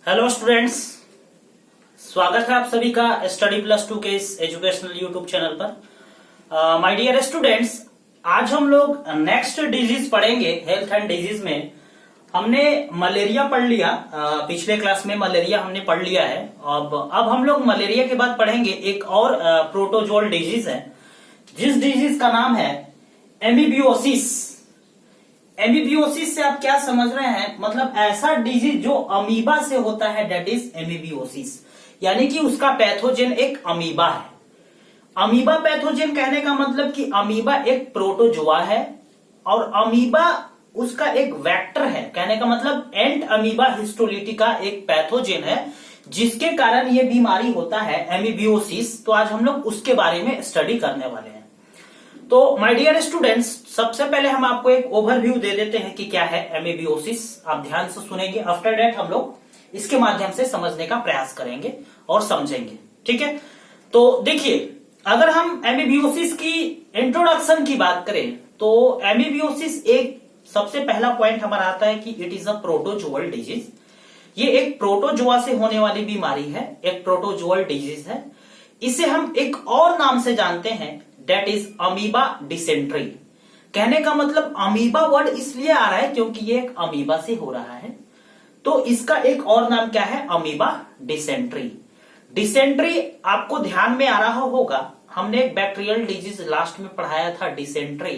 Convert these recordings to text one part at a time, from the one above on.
Hello students, स्वागत है आप सभी का स्टडी प्लस 2 के इस एजुकेशनल यूट्यूब चैनल पर। माय डियर स्टूडेंट्स, आज हम लोग नेक्स्ट डिजीज पढ़ेंगे। हेल्थ एंड डिजीज में हमने मलेरिया पढ़ लिया। पिछले क्लास में मलेरिया हमने पढ़ लिया है। अब हम लोग मलेरिया के बाद पढ़ेंगे एक और प्रोटोजोअल डिजीज है, जिस डिजीज का नाम है एमीबियोसिस। एमीबियोसिस से आप क्या समझ रहे हैं? मतलब ऐसा डिजीज जो अमीबा से होता है, दैट इज एमीबियोसिस। यानी कि उसका पैथोजेन एक अमीबा है। अमीबा पैथोजेन कहने का मतलब कि अमीबा एक प्रोटोजोआ है और अमीबा उसका एक वेक्टर है। कहने का मतलब एंट अमीबा हिस्टोलिटिका एक पैथोजेन है जिसके कारण ये बीमारी होता है एमीबियोसिस। तो आज हम लोग उसके बारे में स्टडी करने वाले हैं। तो माय डियर स्टूडेंट्स, सबसे पहले हम आपको एक ओवरव्यू दे देते हैं कि क्या है एमीबियोसिस। आप ध्यान से सुनेंगे, आफ्टर दैट हम लोग इसके माध्यम से समझने का प्रयास करेंगे और समझेंगे। ठीक है, तो देखिए, अगर हम एमीबियोसिस की इंट्रोडक्शन की बात करें तो एमीबियोसिस एक सबसे पहला पॉइंट हमारा आता है कि it is a protozoal disease. ये एक प्रोटोजोआ से होने वाली बीमारी है, एक प्रोटोजोअल डिजीज है। इसे हम एक और नाम से जानते हैं, दैट इज अमीबा डिसेंट्री। कहने का मतलब अमीबा वर्ड इसलिए आ रहा है क्योंकि ये एक अमीबा से हो रहा है, तो इसका एक और नाम क्या है? Amoeba dysentery. डिसेंट्री आपको ध्यान में आ रहा होगा, हमने एक बैक्टीरियल डिजीज लास्ट में पढ़ाया था डिसेंट्री,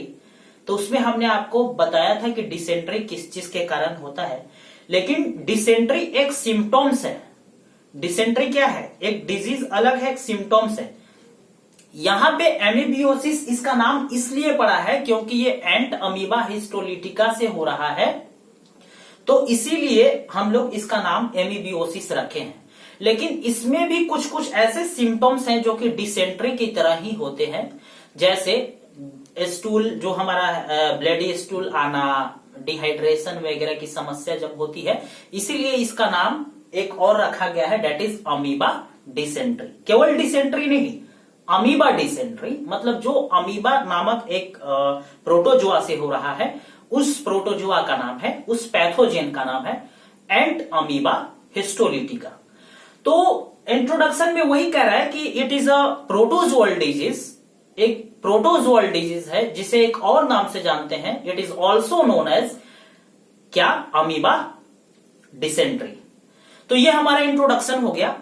तो उसमें हमने आपको बताया था कि डिसेंट्री किस चीज के कारण होता है। लेकिन डिसेंट्री एक सिम्टम्स है। डिसेंट्री क्या है? एक डिजीज अलग है, एक सिम्टम्स है। यहां पे एमीबियोसिस इसका नाम इसलिए पड़ा है क्योंकि ये एंट अमीबा हिस्टोलिटिका से हो रहा है, तो इसीलिए हम लोग इसका नाम एमीबियोसिस रखे हैं। लेकिन इसमें भी कुछ कुछ ऐसे सिम्टम्स हैं जो कि डिसेंट्री की तरह ही होते हैं, जैसे स्टूल, जो हमारा ब्लडी स्टूल आना, डिहाइड्रेशन वगैरह की समस्या जब होती है, इसीलिए इसका नाम एक और रखा गया है, दैट इज अमीबा डिसेंट्री। केवल डिसेंट्री नहीं, अमीबा डिसेंट्री, मतलब जो अमीबा नामक एक प्रोटोजोआ से हो रहा है, उस प्रोटोजोआ का नाम है, उस पैथोजेन का नाम है एंट अमीबा हिस्टोलिटिका। तो इंट्रोडक्शन में वही कह रहा है कि it is a protozoal disease, एक प्रोटोजोअल डिजीज है जिसे एक और नाम से जानते हैं, it is also known as क्या? Amoeba dysentery. तो ये हमारा इंट्रोडक्शन हो गया।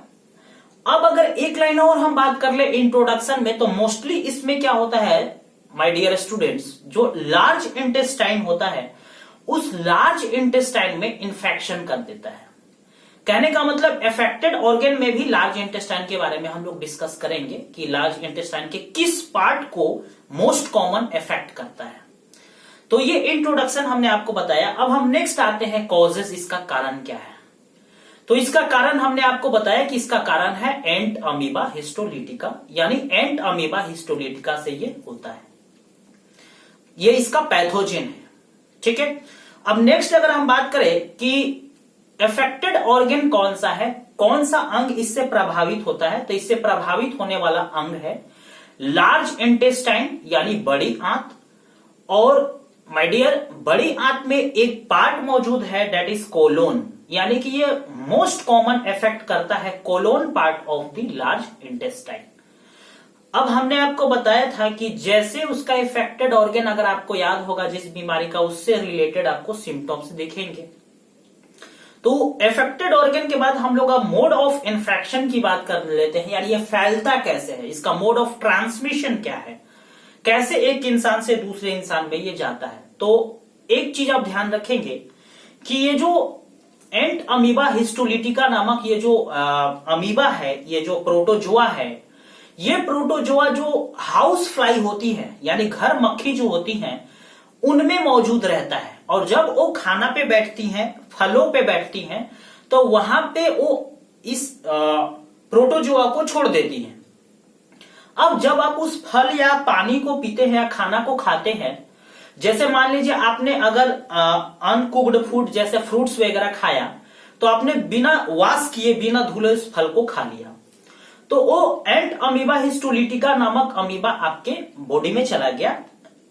अब अगर एक लाइन और हम बात कर ले इंट्रोडक्शन में, तो मोस्टली इसमें क्या होता है माय डियर स्टूडेंट्स, जो लार्ज इंटेस्टाइन होता है उस लार्ज इंटेस्टाइन में इंफेक्शन कर देता है। कहने का मतलब अफेक्टेड ऑर्गन में भी लार्ज इंटेस्टाइन के बारे में हम लोग डिस्कस करेंगे कि लार्ज इंटेस्टाइन के किस पार्ट को मोस्ट कॉमन इफेक्ट करता है। तो ये इंट्रोडक्शन हमने आपको बताया। अब हम नेक्स्ट आते हैं कॉजेस, इसका कारण क्या है। तो इसका कारण हमने आपको बताया कि इसका कारण है एंट अमीबा हिस्टोलिटिका, यानी एंट अमीबा हिस्टोलिटिका से ये होता है, ये इसका पैथोजेन है। ठीक है, अब नेक्स्ट अगर हम बात करें कि अफेक्टेड ऑर्गन कौन सा है, कौन सा अंग इससे प्रभावित होता है, तो इससे प्रभावित होने वाला अंग है लार्ज इंटेस्टाइन, यानी बड़ी आंत। और माय डियर, बड़ी आंत में एक पार्ट मौजूद है, दैट इज कोलोन, यानी कि ये मोस्ट कॉमन इफेक्ट करता है colon part of the large intestine. अब हमने आपको बताया था कि जैसे उसका इफेक्टेड ऑर्गन, अगर आपको याद होगा जिस बीमारी का, उससे रिलेटेड आपको सिम्टम्स दिखेंगे। तो इफेक्टेड ऑर्गन के बाद हम लोग अब मोड ऑफ इन्फेक्शन की बात कर लेते हैं, यानी ये फैलता कैसे है, इसका मोड ऑफ ट्रांसमिशन क्या है, कैसे एक इंसान से दूसरे इंसान में ये जाता है। तो एक चीज आप ध्यान रखेंगे कि ये जो एंट अमीबा हिस्टोलिटिका नामक ये जो अमीबा है, ये जो प्रोटोजोआ है, ये प्रोटोजोआ जो हाउस फ्लाई होती है, यानी घर मक्खी जो होती हैं, उनमें मौजूद रहता है। और जब वो खाना पे बैठती हैं, फलों पे बैठती हैं, तो वहां पे वो इस प्रोटोजोआ को छोड़ देती हैं। अब जब आप उस फल या पानी को पीते हैं या खाना को खाते हैं, जैसे मान लीजिए आपने अगर अनकुक्ड फूड जैसे फ्रूट्स वगैरह खाया, तो आपने बिना वॉश किए, बिना धुले उस फल को खा लिया, तो वो एंट अमीबा हिस्टोलिटिका नामक अमीबा आपके बॉडी में चला गया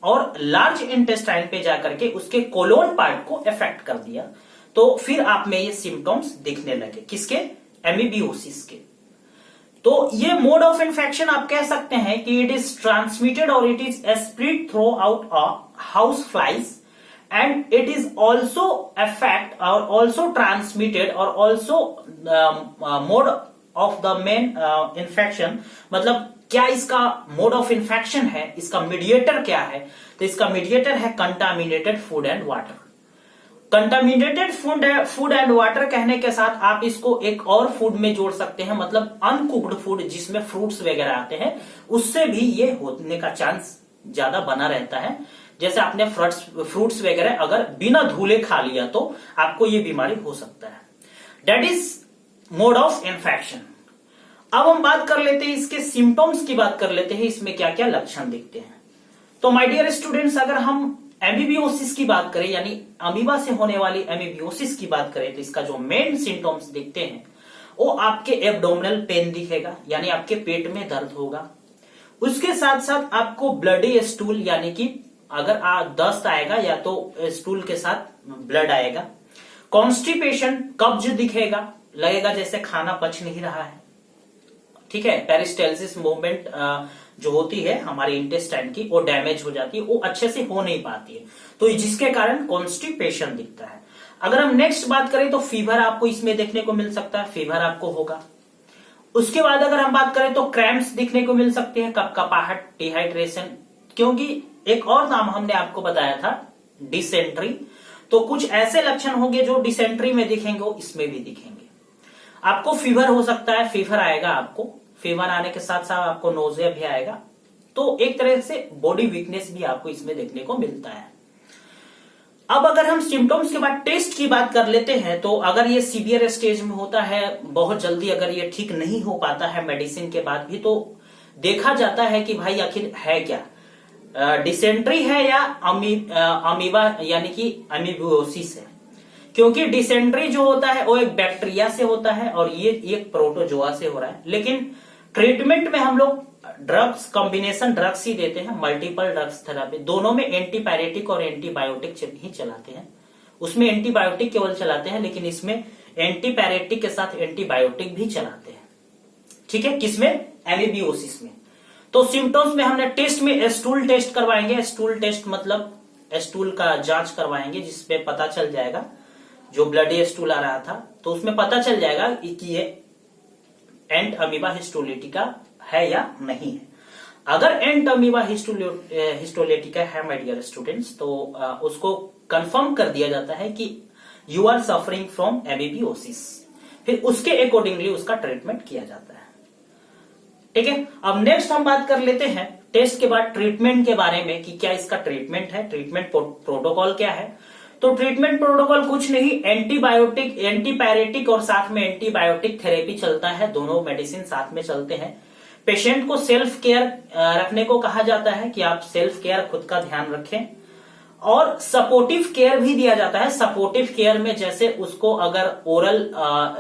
और लार्ज इंटेस्टाइन पे जाकर के उसके कोलोन पार्ट को इफेक्ट कर दिया। तो फिर आप में ये सिम्टम्स दिखने लगे, किसके? एमीबियोसिस के। तो ये मोड ऑफ इन्फेक्शन आप कह सकते हैं कि इट इज ट्रांसमिटेड और it is spread through out house flies and it is also affect और ऑल्सो ट्रांसमिटेड और also mode of the main infection. मतलब क्या इसका मोड ऑफ इन्फेक्शन है, इसका मीडिएटर क्या है? तो इसका मीडिएटर है contaminated food and water. Contaminated food and water कहने के साथ आप इसको एक और फूड में जोड़ सकते हैं, मतलब अनकुक्ड फूड जिसमें फ्रूट्स वगैरह आते हैं, उससे भी ये होने का चांस ज्यादा बना रहता है। जैसे आपने फ्रूट्स वगैरह अगर बिना धुले खा लिया तो आपको ये बीमारी हो सकता है। That is mode of infection. अब हम बात कर लेते हैं इसके सिम्टम्स की बात कर लेते हैं, इसमें क्या क्या लक्षण दिखते हैं। तो माय डियर स्टूडेंट्स, अगर हम एमीबियोसिस की बात करें यानी अमीबा से होने वाली एमीबियोसिस की बात करें तो इसका जो मेन सिम्टम्स दिखते हैं वो आपके एब्डोमिनल पेन दिखेगा, यानी आपके पेट में दर्द होगा। उसके साथ साथ आपको ब्लडी स्टूल यानी कि अगर दस्त आएगा या तो स्टूल के साथ ब्लड आएगा। कॉन्स्टिपेशन, कब्ज दिखेगा, लगेगा जैसे खाना पच नहीं रहा है। ठीक है, पेरिस्टाल्सिस मूवमेंट जो होती है हमारे इंटेस्टाइन की वो डैमेज हो जाती है, वो अच्छे से हो नहीं पाती है, तो जिसके कारण कॉन्स्टिपेशन दिखता है। अगर हम नेक्स्ट बात करें तो फीवर आपको इसमें देखने को मिल सकता है, फीवर आपको होगा। उसके बाद अगर हम बात करें तो क्रैम्प्स दिखने को मिल सकते हैं, कपकपाहट, डिहाइड्रेशन, क्योंकि एक और नाम हमने आपको बताया था डिसेंट्री। तो कुछ ऐसे लक्षण होंगे जो डिसेंट्री में दिखेंगे वो इसमें भी दिखेंगे। आपको फीवर हो सकता है, फीवर आएगा आपको, फीवर आने के साथ साथ आपको नोजिया भी आएगा। तो एक तरह से बॉडी वीकनेस भी आपको इसमें देखने को मिलता है। अब अगर हम सिम्टम्स के बाद टेस्ट की बात कर लेते हैं तो अगर ये सीवियर स्टेज में होता है, बहुत जल्दी अगर ये ठीक नहीं हो पाता है मेडिसिन के बाद भी, तो देखा जाता है कि भाई आखिर है क्या, डिसेंट्री है या अमीबा यानी कि अमीबियोसिस है। क्योंकि डिसेंट्री जो होता है वो एक बैक्टीरिया से होता है और ये एक प्रोटोजोआ से हो रहा है। लेकिन ट्रीटमेंट में हम लोग ड्रग्स, कॉम्बिनेशन ड्रग्स ही देते हैं, मल्टीपल ड्रग्स थेरेपी। दोनों में एंटीपायरेटिक और एंटीबायोटिक ही चलाते हैं। उसमें एंटीबायोटिक केवल चलाते हैं, लेकिन इसमें एंटीपायरेटिक के साथ एंटीबायोटिक भी चलाते हैं। ठीक है, किसमें? एमीबियोसिस में। तो सिम्टम्स में हमने टेस्ट में स्टूल टेस्ट करवाएंगे। स्टूल टेस्ट मतलब स्टूल का जांच करवाएंगे, जिसपे पता चल जाएगा, जो ब्लडी स्टूल आ रहा था तो उसमें पता चल जाएगा कि ये एंट अमीबा हिस्टोलिटिका है या नहीं है। अगर एंट अमीबा हिस्टोलिटिका है माय डियर स्टूडेंट्स, तो उसको कंफर्म कर दिया जाता है कि यू आर सफरिंग फ्रॉम एमीबियोसिस। फिर उसके अकॉर्डिंगली उसका ट्रीटमेंट किया जाता है। ठीक है, अब नेक्स्ट हम बात कर लेते हैं टेस्ट के बाद ट्रीटमेंट के बारे में कि क्या इसका ट्रीटमेंट है, ट्रीटमेंट प्रोटोकॉल क्या है। तो ट्रीटमेंट प्रोटोकॉल कुछ नहीं, एंटीबायोटिक, एंटीपायरेटिक और साथ में एंटीबायोटिक थेरेपी चलता है, दोनों मेडिसिन साथ में चलते हैं। पेशेंट को सेल्फ केयर रखने को कहा जाता है कि आप सेल्फ केयर, खुद का ध्यान रखें। और सपोर्टिव केयर भी दिया जाता है। सपोर्टिव केयर में जैसे उसको अगर ओरल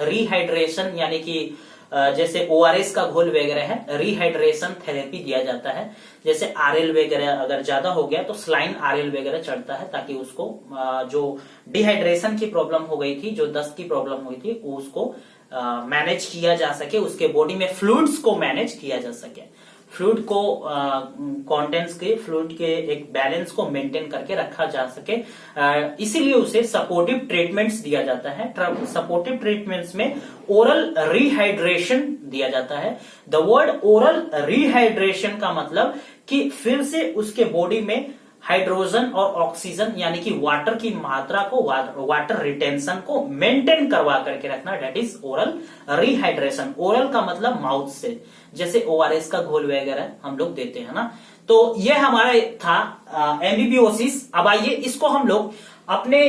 रिहाइड्रेशन यानी कि जैसे ओआरएस का घोल वगैरह है, रिहाइड्रेशन थेरेपी दिया जाता है। जैसे आरएल वगैरह अगर ज्यादा हो गया तो स्लाइन आरएल वगैरह चढ़ता है, ताकि उसको जो डिहाइड्रेशन की प्रॉब्लम हो गई थी, जो दस्त की प्रॉब्लम हुई थी, उसको मैनेज किया जा सके, उसके बॉडी में फ्लूइड्स को मैनेज किया जा सके, फ्लूइड को कंटेंट्स के, फ्लूइड के एक बैलेंस को मेंटेन करके रखा जा सके। इसीलिए उसे सपोर्टिव ट्रीटमेंट्स दिया जाता है। सपोर्टिव ट्रीटमेंट्स में ओरल रिहाइड्रेशन दिया जाता है। द वर्ड ओरल रिहाइड्रेशन का मतलब कि फिर से उसके बॉडी में हाइड्रोजन और ऑक्सीजन यानी कि वाटर की मात्रा को, वाटर रिटेंशन को मेंटेन करवा करके रखना, that is oral rehydration. Oral का मतलब माउथ से, जैसे ओआरएस का घोल वगैरह हम लोग देते हैं ना। तो ये हमारा था एमीबियोसिस। अब आइए इसको हम लोग अपने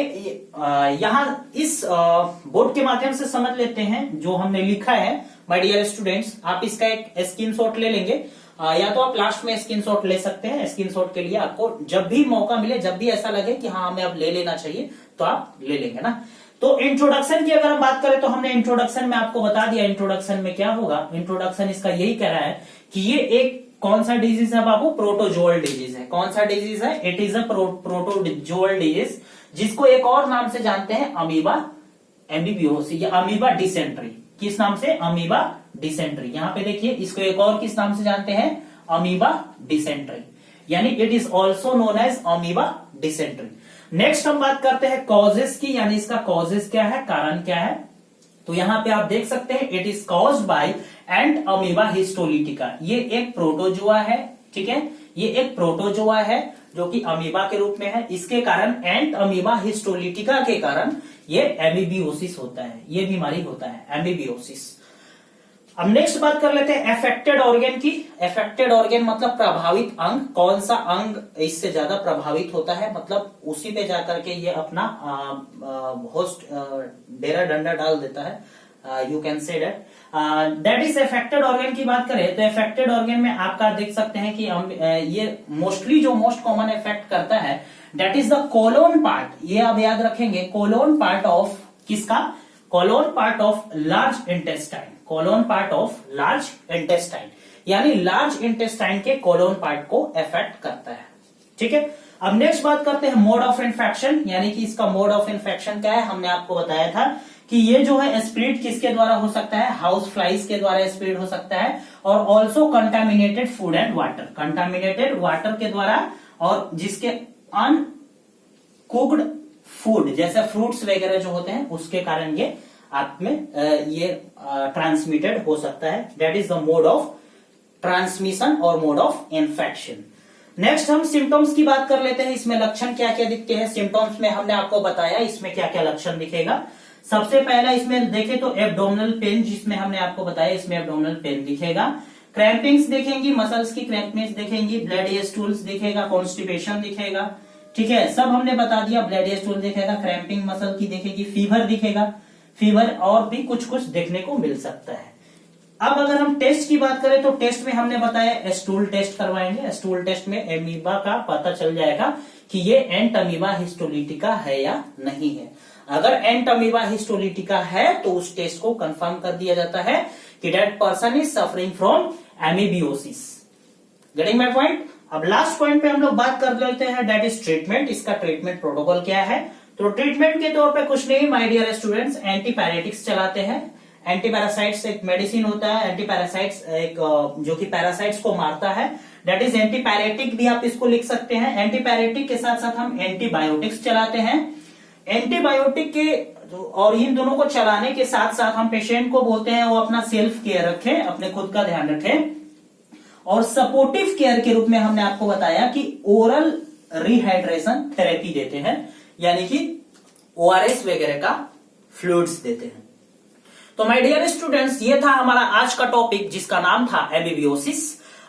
यहाँ इस बोर्ड के माध्यम से समझ लेते हैं जो हमने लिखा है। माय डियर स्टूडेंट्स, आप इसका एक स्क्रीनशॉट ले लेंगे, या तो आप लास्ट में स्क्रीनशॉट ले सकते हैं। स्क्रीनशॉट के लिए आपको जब भी मौका मिले, जब भी ऐसा लगे कि हाँ हमें अब ले लेना चाहिए, तो आप ले लेंगे ना। तो इंट्रोडक्शन की अगर हम बात करें तो हमने इंट्रोडक्शन में आपको बता दिया इंट्रोडक्शन में क्या होगा। इंट्रोडक्शन इसका यही कह रहा है कि ये एक कौन सा डिजीज है बाबू? प्रोटोजोअल डिजीज है। कौन सा डिजीज है? It is a protozoal disease, जिसको एक और नाम से जानते हैं अमीबा एम्बिबियोसिस या अमीबा डिसेंट्री। किस नाम से? Amoeba dysentery. यहां पे देखिए, इसको एक और किस नाम से जानते हैं? अमीबा डिसेंट्री, यानी it is also known as amoeba dysentery. Next हम बात करते हैं कॉजेस की, यानी इसका कॉजेस क्या है, कारण क्या है। तो यहां पे आप देख सकते हैं it is caused by ant amoeba histolytica. ये एक प्रोटोजोआ है, ठीक है, ये एक प्रोटोजोआ है जो कि अमीबा के रूप में है। इसके कारण एंट अमीबा हिस्टोलिटिका के कारण ये एमीबियोसिस होता है, ये बीमारी होता है एमीबियोसिस। अब नेक्स्ट बात कर लेते हैं अफेक्टेड ऑर्गन की। अफेक्टेड ऑर्गन मतलब प्रभावित अंग। कौन सा अंग इससे ज्यादा प्रभावित होता है, मतलब उसी पे जाकर के ये अपना होस्ट डेरा डंडा डाल देता है, you can say that is affected organ की बात करें तो अफेक्टेड ऑर्गन में आपका देख सकते हैं कि ये मोस्टली जो मोस्ट कॉमन इफेक्ट करता है that is the colon part. ये आप याद रखेंगे, कोलोन पार्ट ऑफ किसका? Colon part of large intestine. Colon part of large intestine, यानी लार्ज इंटेस्टाइन के कोलोन पार्ट को इफेक्ट करता है, ठीक है। अब नेक्स्ट बात करते हैं मोड ऑफ इन्फेक्शन, यानी कि इसका मोड ऑफ इन्फेक्शन क्या है। हमने आपको बताया था कि ये जो है स्प्रेड किसके द्वारा हो सकता है? हाउस फ्लाइज के द्वारा स्प्रेड हो सकता है, और also contaminated food and water, contaminated water के द्वारा, और जिसके अनकुक्ड फूड जैसे फ्रूट्स वगैरह जो होते हैं उसके कारण ये आप में ये ट्रांसमिटेड हो सकता है। That is the mode of transmission और मोड ऑफ इन्फेक्शन। नेक्स्ट हम सिम्टम्स की बात कर लेते हैं। इसमें लक्षण क्या क्या दिखते हैं? सिम्टम्स में हमने आपको बताया इसमें क्या क्या लक्षण दिखेगा। सबसे पहला इसमें देखें तो एब्डोमिनल पेन, जिसमें हमने आपको बताया इसमें एब्डोमिनल पेन दिखेगा, क्रैम्पिंग्स दिखेंगी, मसल्स की क्रैम्पिंग्स दिखेंगी, ब्लडी स्टूल्स दिखेगा, कॉन्स्टिपेशन दिखेगा, ठीक है, सब हमने बता दिया। ब्लडी स्टूल दिखेगा, क्रैम्पिंग मसल की दिखेगी, फीवर दिखेगा, फीवर और भी कुछ कुछ देखने को मिल सकता है। अब अगर हम टेस्ट की बात करें तो टेस्ट में हमने बताया स्टूल टेस्ट करवाएंगे। स्टूल टेस्ट में एमीबा का पता चल जाएगा कि ये एंट अमीबा हिस्टोलिटिका है या नहीं है। अगर एंट अमीबा हिस्टोलिटिका है तो उस टेस्ट को कंफर्म कर दिया जाता है कि that person is suffering from amoebiasis. Getting my point. अब लास्ट पॉइंट पे हम लोग बात कर लेते हैं, दैट इज ट्रीटमेंट। इसका ट्रीटमेंट प्रोटोकॉल क्या है? तो ट्रीटमेंट के तौर पे कुछ नहीं माय डियर स्टूडेंट्स, एंटीपैराटिक्स चलाते हैं। एंटीपैरासाइट्स एक मेडिसिन होता है, एंटीपैरासाइट्स एक जो कि पैरासाइट्स को मारता है, दैट इज एंटीपैरेटिक भी आप इसको लिख सकते हैं। एंटीपैरेटिक के साथ साथ हम एंटीबायोटिक्स चलाते हैं। एंटीबायोटिक के और इन दोनों को चलाने के साथ साथ हम पेशेंट को बोलते हैं वो अपना सेल्फ केयर रखें, अपने खुद का ध्यान रखें। और सपोर्टिव केयर के रूप में हमने आपको बताया कि ओरल रिहाइड्रेशन थेरेपी देते हैं, यानी कि ओआरएस वगैरह का फ्लूइड्स देते हैं। तो माय डियर स्टूडेंट्स, ये था हमारा आज का टॉपिक जिसका नाम था एमीबियोसिस।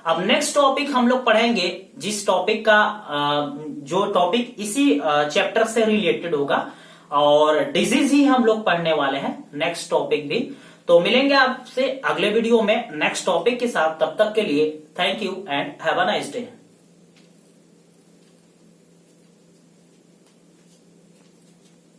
अब नेक्स्ट टॉपिक हम लोग पढ़ेंगे जिस टॉपिक का जो टॉपिक इसी चैप्टर से रिलेटेड होगा, और डिजीज ही हम लोग पढ़ने वाले हैं, नेक्स्ट टॉपिक भी। तो मिलेंगे आपसे अगले वीडियो में नेक्स्ट टॉपिक के साथ। तब तक के लिए thank you and have a nice day.